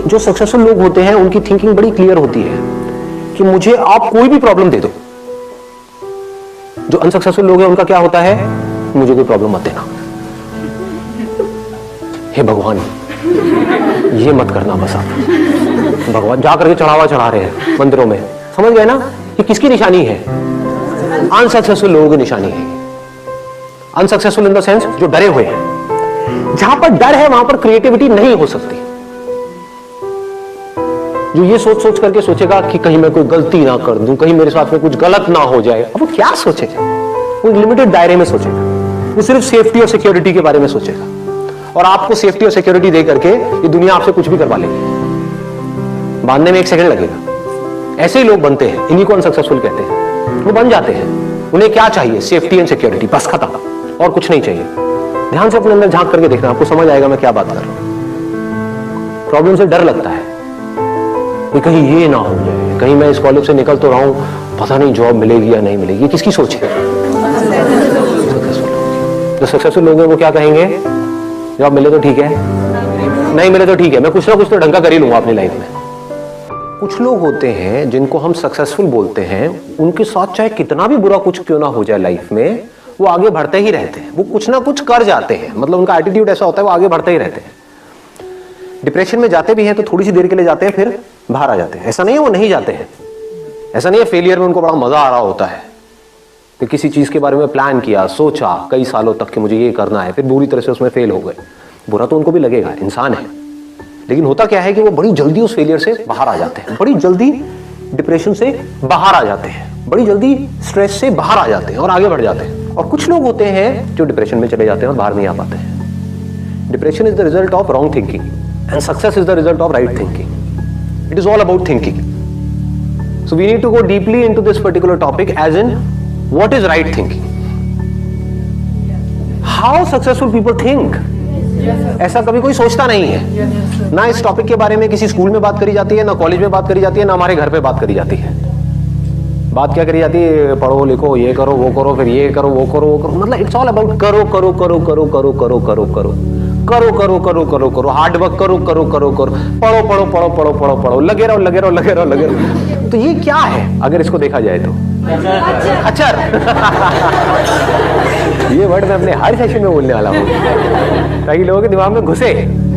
जो सक्सेसफुल लोग होते हैं उनकी थिंकिंग बड़ी क्लियर होती है कि मुझे आप कोई भी प्रॉब्लम दे दो। जो अनसक्सेसफुल लोग हैं उनका क्या होता है, मुझे कोई प्रॉब्लम मत देना, हे भगवान ये मत करना बस आप। भगवान जाकर के चढ़ावा चढ़ा रहे हैं मंदिरों में, समझ गए ना? ये किसकी निशानी है? अनसक्सेसफुल लोगों की निशानी है। अनसक्सेसफुल इन द सेंस जो डरे हुए हैं। जहां पर डर है वहां पर क्रिएटिविटी नहीं हो सकती। जो ये सोच सोच करके सोचेगा कि कहीं मैं कोई गलती ना कर दूं, कहीं मेरे साथ में कुछ गलत ना हो जाए, अब वो क्या सोचेगा? वो लिमिटेड दायरे में सोचेगा, वो सिर्फ सेफ्टी और सिक्योरिटी के बारे में सोचेगा। और आपको सेफ्टी और सिक्योरिटी दे करके ये दुनिया आपसे कुछ भी करवा लेगी, बांधने में 1 सेकंड लगेगा। ऐसे ही लोग बनते हैं, इन्हीं को अनसक्सेसफुल कहते हैं। वो बन जाते हैं, उन्हें क्या चाहिए? सेफ्टी एंड सिक्योरिटी, बस खत्म, और कुछ नहीं चाहिए। ध्यान से अपने अंदर झांक करके देखना, आपको समझ आएगा मैं क्या बात कर रहा हूं। प्रॉब्लम से डर लगता है कि कहीं ये ना हो जाए, कहीं मैं इस कॉलेज से निकल तो रहा हूं, पता नहीं जॉब मिलेगी या नहीं मिलेगी। ये किसकी सोच है? जो सक्सेसफुल लोग हैं वो क्या कहेंगे? जॉब मिले तो ठीक है, नहीं मिले तो ठीक है, मैं कुछ ना कुछ तो ढंग का कर ही लूंगा अपनी लाइफ में। कुछ लोग होते हैं जिनको हम सक्सेसफुल बोलते हैं, उनके साथ चाहे कितना भी बुरा कुछ क्यों ना हो जाए लाइफ में, वो आगे बढ़ते ही रहते हैं, वो कुछ ना कुछ कर जाते हैं। मतलब उनका एटीट्यूड ऐसा होता है, वो आगे बढ़ते ही रहते हैं। डिप्रेशन में जाते भी हैं तो थोड़ी सी देर के लिए जाते हैं, फिर बाहर आ जाते हैं। ऐसा नहीं है वो नहीं जाते हैं, ऐसा नहीं है फेलियर में उनको बड़ा मजा आ रहा होता है कि किसी चीज के बारे में प्लान किया, सोचा कई सालों तक कि मुझे ये करना है, फिर बुरी तरह से उसमें फेल हो गए। बुरा तो उनको भी लगेगा, इंसान है। लेकिन होता क्या है कि वो बड़ी जल्दी उस फेलियर से बाहर आ जाते हैं, बड़ी जल्दी डिप्रेशन से बाहर आ जाते हैं, बड़ी जल्दी स्ट्रेस से बाहर आ जाते हैं और आगे बढ़ जाते हैं। और कुछ लोग होते हैं जो डिप्रेशन में चले जाते हैं और बाहर नहीं आ पाते हैं। Depression is the result of wrong thinking and success is the result of right thinking. It is all about thinking. So we need to go deeply into this particular topic as in what is right thinking, how successful people think. ऐसा कभी कोई सोचता नहीं है। ना इस topic के बारे में किसी स्कूल में बात करी जाती है, ना कॉलेज में बात करी जाती है, ना हमारे घर पे बात करी जाती है। बात क्या करी जाती है? पढ़ो लिखो, ये करो वो करो, फिर ये करो वो करो वो करो। मतलब इट्स ऑल अबाउट करो करो करो करो करो करो करो करो करो करो करो करो करो, हार्ड वर्क करो करो करो करो, पढ़ो पढ़ो पढ़ो पढ़ो पढ़ो पढ़ो, लगे रहो लगे रहो लगे रहो लगे रहो। तो ये क्या है अगर इसको देखा जाए तो? अचर। ये वर्ड मैं अपने हर सेशन में बोलने वाला हूँ ताकि लोगों के दिमाग में घुसे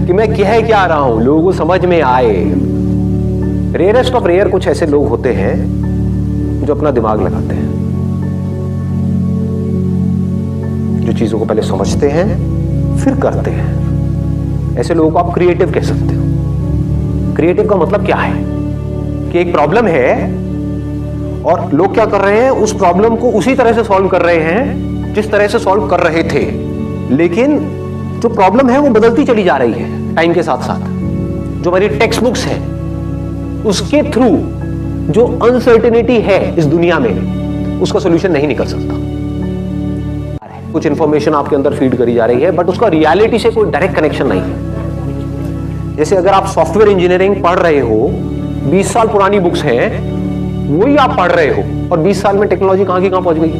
कि मैं कह क्या रहा हूं, लोगों को समझ में आए। रेयरेस्ट ऑफ रेयर कुछ ऐसे लोग होते हैं जो अपना दिमाग लगाते हैं, जो चीजों को पहले समझते हैं फिर करते हैं। ऐसे लोगों को आप क्रिएटिव कह सकते हो। क्रिएटिव का मतलब क्या है कि एक प्रॉब्लम है और लोग क्या कर रहे हैं, उस प्रॉब्लम को उसी तरह से सॉल्व कर रहे हैं जिस तरह से सॉल्व कर रहे थे, लेकिन जो प्रॉब्लम है वो बदलती चली जा रही है टाइम के साथ साथ। जो हमारी टेक्स्ट बुक्स है उसके थ्रू जो अनसर्टेनिटी है इस दुनिया में, उसका सॉल्यूशन नहीं निकल सकता। कुछ इंफॉर्मेशन आपके अंदर फीड करी जा रही है बट उसका रियलिटी से कोई डायरेक्ट कनेक्शन नहीं है। जैसे अगर आप सॉफ्टवेयर इंजीनियरिंग पढ़ रहे हो, 20 साल पुरानी बुक्स हैं, वही आप पढ़ रहे हो और 20 साल में टेक्नोलॉजी कहां की कहां पहुंच गई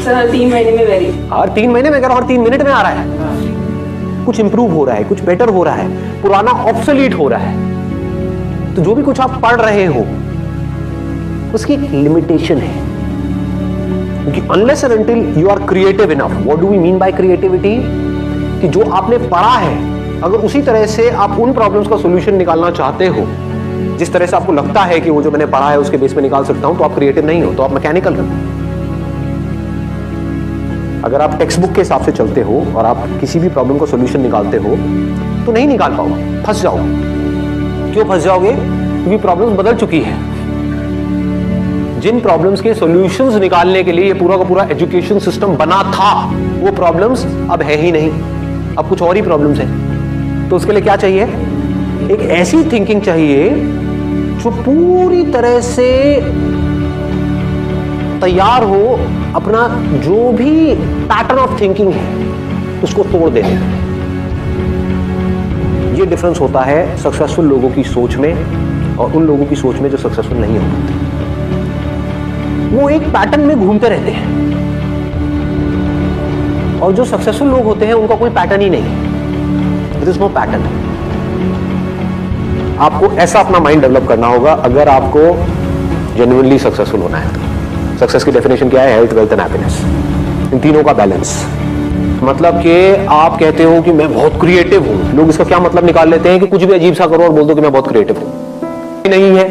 सर? 3 महीने में वेरी, हर 3 महीने में और 3 मिनट में आ रहा है। कुछ इंप्रूव हो रहा है, कुछ बेटर हो रहा है, पुराना ऑब्सोलीट हो रहा है। तो जो भी कुछ आप पढ़ रहे हो उसकी एक लिमिटेशन है, क्योंकि unless and until you are creative enough. What do we mean by creativity? कि जो आपने पढ़ा है अगर उसी तरह से आप उन प्रॉब्लम्स का सॉल्यूशन निकालना चाहते हो जिस तरह से आपको लगता है कि वो जो मैंने पढ़ा है उसके बेस पे निकाल सकता हूं, तो आप क्रिएटिव नहीं हो, तो आप मैकेनिकल हो। अगर आप टेक्स्ट बुक के हिसाब से चलते हो और आप किसी भी प्रॉब्लम का सॉल्यूशन निकालते हो तो नहीं निकाल पाओगे, फंस जाओगे। क्यों फंस जाओगे? क्योंकि प्रॉब्लम्स बदल चुकी है। जिन प्रॉब्लम्स के सॉल्यूशंस निकालने के लिए ये पूरा का पूरा एजुकेशन सिस्टम बना था, वो प्रॉब्लम्स अब है ही नहीं, अब कुछ और ही प्रॉब्लम्स हैं। तो उसके लिए क्या चाहिए? एक ऐसी थिंकिंग चाहिए जो पूरी तरह से तैयार हो अपना जो भी पैटर्न ऑफ थिंकिंग है उसको तोड़ देने। ये डिफरेंस होता है सक्सेसफुल लोगों की सोच में और उन लोगों की सोच में जो सक्सेसफुल नहीं हो पाते। वो एक पैटर्न में घूमते रहते हैं और जो सक्सेसफुल लोग होते हैं उनका कोई पैटर्न ही नहीं, देयर इज नो पैटर्न। आपको ऐसा अपना माइंड डेवलप करना होगा अगर आपको जेन्युइनली सक्सेसफुल होना है तो। सक्सेस की डेफिनेशन क्या है? हेल्थ, वेल्थ एंड हैप्पीनेस, इन तीनों का बैलेंस। मतलब कि आप कहते हो कि मैं बहुत क्रिएटिव हूं, लोग इसका क्या मतलब निकाल लेते हैं कि कुछ भी अजीब सा करो और बोल दो कि मैं बहुत क्रिएटिव हूं। नहीं है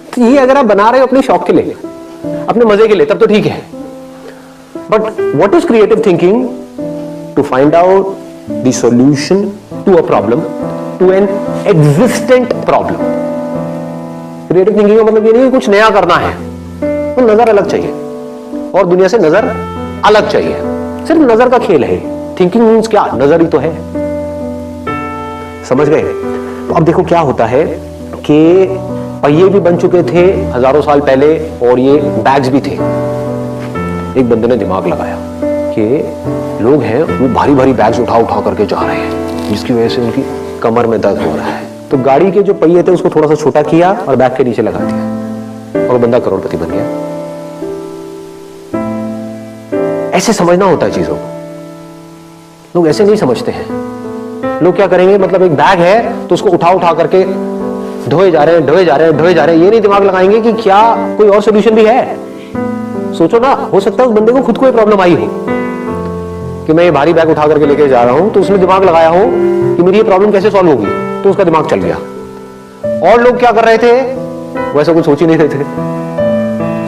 तो ये अगर आप बना रहे हो अपने शौक के लिए, अपने मजे के लिए, तब तो ठीक है। But what is creative thinking? To find out the solution to a problem, to an existent problem. Creative thinking का मतलब ये नहीं कि कुछ नया करना है, तो नजर अलग चाहिए और दुनिया से नजर अलग चाहिए। सिर्फ नजर का खेल है। थिंकिंग मीन्स क्या? नजर ही तो है। समझ गए? तो अब देखो क्या होता है कि पहिए भी बन चुके थे हजारों साल पहले और ये बैग्स भी थे। एक बंदे ने दिमाग लगाया कि लोग हैं वो भारी भारी बैग्स उठा उठा करके जा रहे हैं, जिसकी वजह से उनकी कमर में दर्द हो रहा है। तो गाड़ी के जो पहिए थे उसको थोड़ा सा छोटा किया और बैग के नीचे लगा दिया और बंदा करोड़पति बन गया। ऐसे समझना होता है चीजों को, लोग ऐसे नहीं समझते हैं। लोग क्या करेंगे, मतलब एक बैग है तो उसको उठा उठा करके ढोए जा रहे हैं, ढोए जा रहे हैं, ढोए जा रहे हैं। ये नहीं दिमाग लगाएंगे कि क्या कोई और सोल्यूशन भी है। सोचो ना, हो सकता है उस बंदे को खुद को प्रॉब्लम आई हो कि मैं ये भारी बैग उठा करके लेके जा रहा हूं, तो उसने दिमाग लगाया हो कि मेरी ये प्रॉब्लम कैसे सॉल्व होगी, तो उसका दिमाग चल गया। और लोग क्या कर रहे थे, वो ऐसा कुछ सोच ही नहीं रहे थे।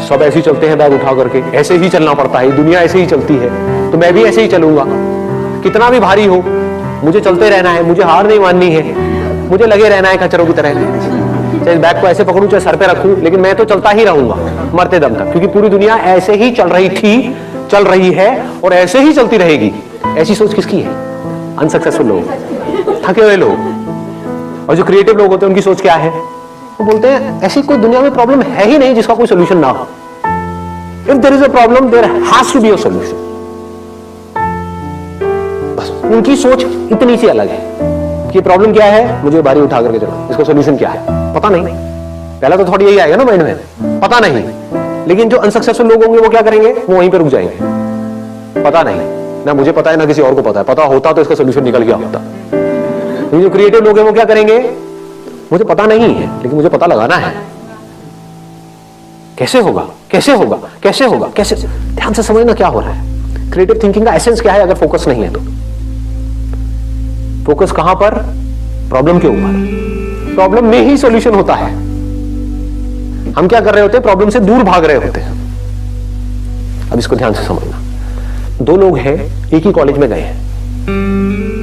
सब ऐसे ही चलते हैं बैग उठा करके, ऐसे ही चलना पड़ता है, दुनिया ऐसे ही चलती है तो मैं भी ऐसे ही चलूंगा। कितना भी भारी हो मुझे चलते रहना है, मुझे हार नहीं माननी है, मुझे लगे रहना है खच्चरों की तरह। चाहे इस बैग को ऐसे पकड़ूं चाहे सर पे रखूं, लेकिन मैं तो चलता ही रहूंगा मरते दम तक, क्योंकि पूरी दुनिया ऐसे ही चल रही थी, चल रही है और ऐसे ही चलती रहेगी। ऐसी सोच किसकी है? अनसक्सेसफुल लोग, थके हुए लोग। और जो क्रिएटिव लोग होते हैं उनकी सोच क्या है? वो बोलते हैं ऐसी कोई दुनिया में प्रॉब्लम है ही नहीं जिसका कोई सोल्यूशन ना हो। If there is a problem there has to be a solution. बस उनकी सोच इतनी सी अलग है कि प्रॉब्लम क्या है, मुझे भारी उठा करके चलो, इसका सोल्यूशन क्या है पता नहीं। पहला तो थोड़ी यही आएगा ना माइंड में, पता नहीं। लेकिन जो अनसक्सेसफुल लोग होंगे वो क्या करेंगे, वो वहीं पे रुक जाएंगे। पता नहीं, ना मुझे पता है ना किसी और को पता है, पता होता तो इसका सोल्यूशन निकल गया होता। जो क्रिएटिव लोग हैं वो क्या करेंगे, मुझे पता नहीं है लेकिन मुझे पता लगाना है। कैसे होगा, कैसे होगा, कैसे होगा, कैसे। ध्यान से समझना क्या हो रहा है। क्रिएटिव थिंकिंग का एसेंस क्या है अगर फोकस नहीं है तो? फोकस कहां पर? प्रॉब्लम के ऊपर। प्रॉब्लम में ही सॉल्यूशन होता है। हम क्या कर रहे होते हैं, प्रॉब्लम से दूर भाग रहे होते हैं। अब इसको ध्यान से समझना। दो लोग हैं, एक ही कॉलेज में गए हैं,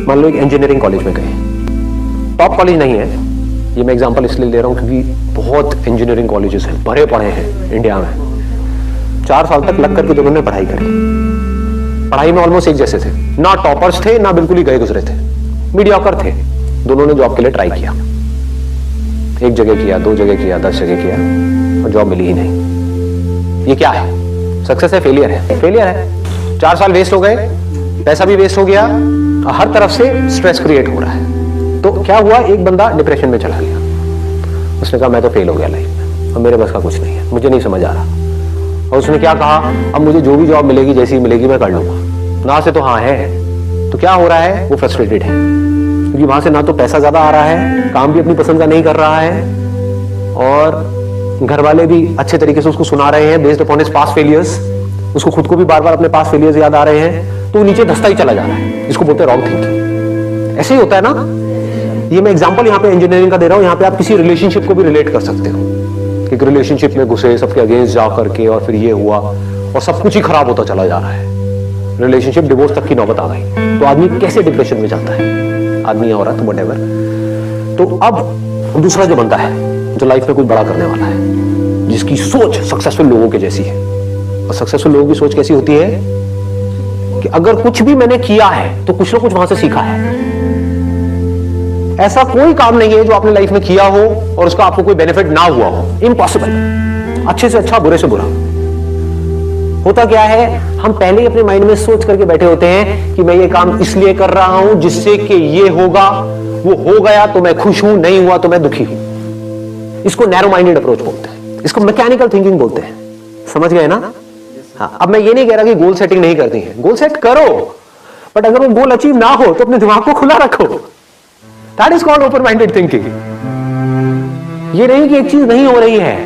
मान लो एक इंजीनियरिंग कॉलेज में गए। टॉप कॉलेज नहीं है, ये मैं एग्जांपल इसलिए ले रहा हूं क्योंकि बहुत इंजीनियरिंग कॉलेजेस हैं, भरे पड़े हैं इंडिया में। 4 साल तक लग करके दोनों ने पढ़ाई करी। पढ़ाई में ऑलमोस्ट एक जैसे थे, ना टॉपर्स थे ना बिल्कुल ही गए गुजरे थे, मीडियोकर थे। दोनों ने जॉब के लिए ट्राई किया, एक जगह किया, 2 जगह किया, 10 जगह किया और जॉब मिली ही नहीं। ये क्या है? सक्सेस है, फेलियर है? फेलियर है। 4 साल वेस्ट हो गए, पैसा भी वेस्ट हो गया, हर तरफ से स्ट्रेस क्रिएट हो रहा है। तो क्या हुआ, एक बंदा डिप्रेशन में चला गया। उसने कहा मैं तो फेल हो गया लाइफ में, अब मेरे बस का कुछ नहीं है, मुझे नहीं समझ आ रहा। और उसने क्या कहा, अब मुझे जो भी जॉब मिलेगी जैसी मिलेगी मैं कर लूंगा। ना से तो हाँ है, तो क्या हो रहा है, वो फ्रस्ट्रेटेड है क्योंकि वहां से ना तो पैसा ज्यादा आ रहा है, काम भी अपनी पसंद का नहीं कर रहा है और घर वाले भी अच्छे तरीके से उसको सुना रहे हैं based upon his past failures. उसको खुद को भी बार बार अपने पास्ट फेलियर्स याद आ रहे हैं, तो नीचे धंसता ही चला जा रहा है। इसको बोलते हैं रॉन्ग थिंकिंग। ऐसे ही होता है ना। ये मैं एग्जांपल यहाँ पे इंजीनियरिंग का दे रहा हूँ, यहाँ पे आप किसी रिलेशनशिप को भी रिलेट कर सकते हो। एक रिलेशनशिप में घुसे, सबके अगेंस्ट जा करके और फिर ये हुआ और सब कुछ ही खराब होता चला जा रहा है, रिलेशनशिप डिवोर्स तक की नौबत आ गई। तो आदमी कैसे डिप्रेशन में जाता है, आदमी या औरत व्हाटएवर। तो अब दूसरा जो बंदा है जो लाइफ में कुछ बड़ा करने वाला है, जिसकी सोच सक्सेसफुल लोगों के जैसी है। और सक्सेसफुल लोगों की सोच कैसी होती है कि अगर कुछ भी मैंने किया है तो कुछ ना कुछ वहां से सीखा है। ऐसा कोई काम नहीं है जो आपने लाइफ में किया हो और उसका आपको कोई बेनिफिट ना हुआ हो, इम्पॉसिबल। अच्छे से अच्छा, बुरे से बुरा। होता क्या है, हम पहले ही अपने माइंड में सोच करके बैठे होते हैं कि मैं ये काम इसलिए कर रहा हूं जिससे कि ये होगा, वो हो गया तो मैं खुश हूं, नहीं हुआ तो मैं दुखी हूं। इसको नैरो माइंडेड अप्रोच बोलते हैं, इसको मैकेनिकल थिंकिंग बोलते हैं। समझ गए ना? हाँ, अब मैं ये नहीं कह रहा कि गोल सेटिंग नहीं करती है, गोल सेट करो, बट अगर वो गोल अचीव ना हो तो अपने दिमाग को खुला रखो। That is called open minded thinking. ये नहीं कि एक चीज नहीं हो रही है।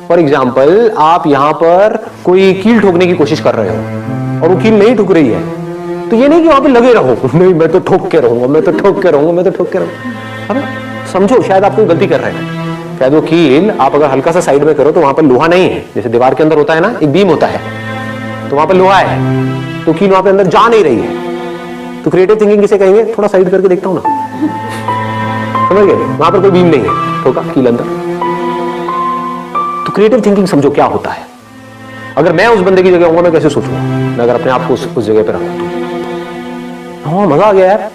फॉर एग्जाम्पल, आप यहां पर कोई कील ठोकने की कोशिश कर रहे हो और वो कील नहीं ठुक रही है, तो ये नहीं कि वहां पे लगे रहो, नहीं मैं तो ठोक के रहूंगा, मैं तो ठोक के रहूंगा, मैं तो ठोक के रहूंगा। अबे समझो, शायद आप कोई गलती कर रहे हैं। शायद वो कील आप अगर हल्का सा साइड में करो तो वहां पर लोहा नहीं है, जैसे दीवार के अंदर होता है ना, एक बीम होता है, तो वहां पर लोहा है, तो कील वहां पे अंदर जा नहीं रही है। तो क्रिएटिव थिंकिंग किसे कहेंगे? थोड़ा साइड करके देखता हूं ना, समझ गए? वहां पर कोई बीम नहीं है, ठोका कील अंदर। तो क्रिएटिव थिंकिंग समझो क्या होता है। अगर मैं उस बंदे की जगह होऊंगा, मैं कैसे सोचूंगा? मैं अगर अपने आप को उस जगह पर रखूं तो हाँ, मजा आ गया यार।